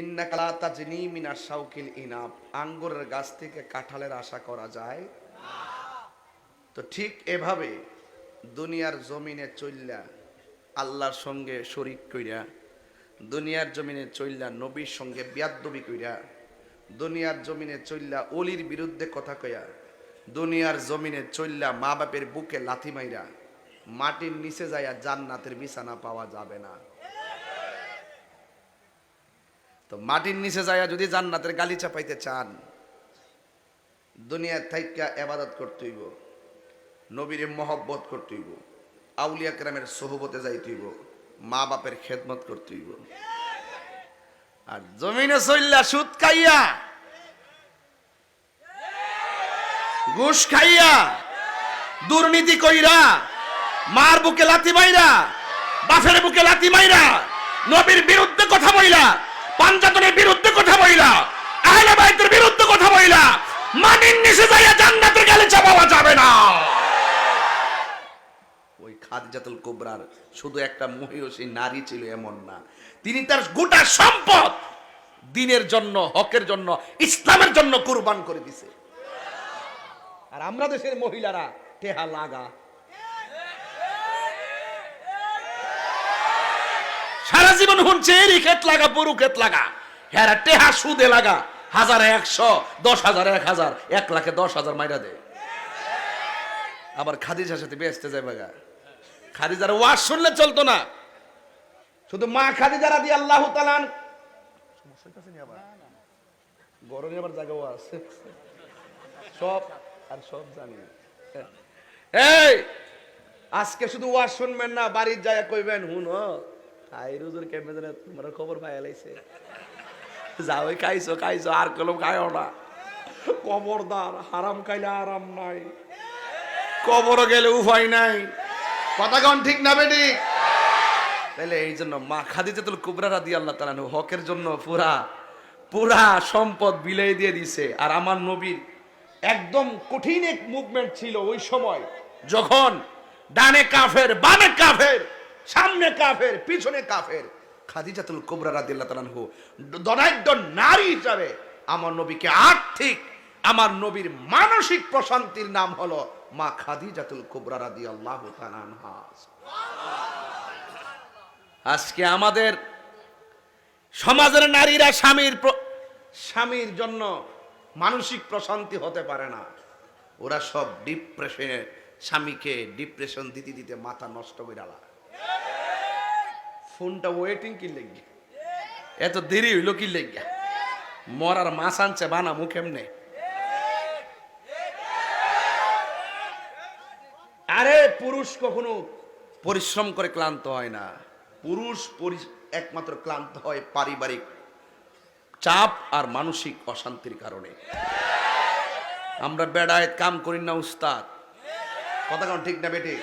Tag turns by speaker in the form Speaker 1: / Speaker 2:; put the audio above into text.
Speaker 1: ইন্নাকা লা তাজনি মিনাশ শাউকিল ইনাব, আঙ্গুরের গাছ থেকে কাঁঠালের আশা করা যায়। তো ঠিক এভাবে দুনিয়ার জমিনে চইল্লা আল্লাহর সঙ্গে শরীক কইরা, দুনিয়ার জমিনে চইল্লা নবীর সঙ্গে বিয়াদ্দবি কইরা, দুনিয়ার জমিনে চইল্লা অলির বিরুদ্ধে কথা কইয়া, দুনিয়ার জমিনে চইল্লা মা বাপের বুকে লাথি মাইরা মাটির নিচে যাইয়া জান্নাতের বিছানা পাওয়া যাবে না। তো মাটির নিচে যাইয়া যদি জান্নাতের গালিচা পাইতে চান, দুনিয়ার থাইকা ইবাদত করতে হইব, নবীর মহব্বত করতে হইব, আউলিয়া কেরামের সোহবতে যাইতে হইব, মা বাপের খেদমত করতে হইব। আর জমিনে চইল্লা সুদ খাইয়া, ঘুষ খাইয়া, দুর্নীতি কইরা, মার বুকে লাথি মাইরা, বাপের বুকে লাথি মাইরা, নবীর বিরুদ্ধে কথা বইলা, পাঞ্জাতনের বিরুদ্ধে কথা বইলা, আহলে বাইতের বিরুদ্ধে কথা বইলা মাটির নিচে যাইয়া জান্নাতের গালিচা পাওয়া যাবে না। ওই খাদিজাতুল কুবরার শুধু একটা মহিয়সী নারী ছিল এমন না, তিনি তার গোটা সম্পদ দ্বীনের জন্য, হকের জন্য, ইসলামের জন্য কুরবান করে দিয়েছে। আর আমরা দেশের মহিলারা টেহা লাগা, সারা জীবন হুনছে এরই ক্ষেত লাগা, পুরু ক্ষেত লাগা, হ্যাঁ টেহা সুদে লাগা, 1000 100, 10,000 1000, 1,00,000 10,000 মাইরা দেয়। আবার খাদিজার সাথে বেচতে যায় বাগা। খাদিজার ওয়াজ শুনলে চলতো না, শুধু মা খাদিজা রাদিয়াল্লাহু তাআলা সমস্যা কাছে নি, আবার গরমে আবার জায়গা ওয়াজ সব আর সব জানি। এই আজকে শুধু ওয়াজ শুনবেন না, বাড়ির যায় কইবেন হুনো খাইরুজুর কেমনে জানে তোমার খবর পাইয়া লাইছে, যাও খাইছো খাইছো আর কলম খাইও না, খবরদার হারাম খাইলে আরাম নাই, কবর গেলে উপায় নাই। কথা কোন ঠিক না বেটি? তাহলে এই জন্য মা খাদিজাতুল কুবরা রাদিয়াল্লাহু তাআলা হকের জন্য পুরা পুরা সম্পদ বিলাই দিয়ে দিছে। আর আমার নবীর একদম কঠিন এক মুভমেন্ট ছিল ওই সময়, যখন ডানে কাফের, বামে কাফের, সামনে কাফের, পিছনে কাফের, খাদিজাতুল কুবরা রাদিয়াল্লাহু তাআলা দনাঢ্য নারী হিসাবে আমার নবীকে আর্থিক, আমার নবীর মানসিক প্রশান্তির নাম হলো মা খাদিজাতুল কুবরা রাদিয়াল্লাহু তাআলা আনহা। আজকে আমাদের সমাজের নারীরা স্বামীর জন্য মানসিক প্রশান্তি হতে পারে না, ওরা সব ডিপ্রেশনে, স্বামীকে ডিপ্রেশন দিতে দিতে মাথা নষ্ট করে আলা। ফোনটা ওয়েটিং কি লেগে, এত দেরি হইল কি লেগে, মরার মাছ আনছে বানামু কেমনে? আরে পুরুষ কখনো পরিশ্রম করে ক্লান্ত হয় না, পুরুষ একমাত্র ক্লান্ত হয় পারিবারিক চাপ আর মানসিক অশান্তির কারণে। আমরা বেড়ায় কাম করি না উস্তাদ, কথা কোন ঠিক না বেটি?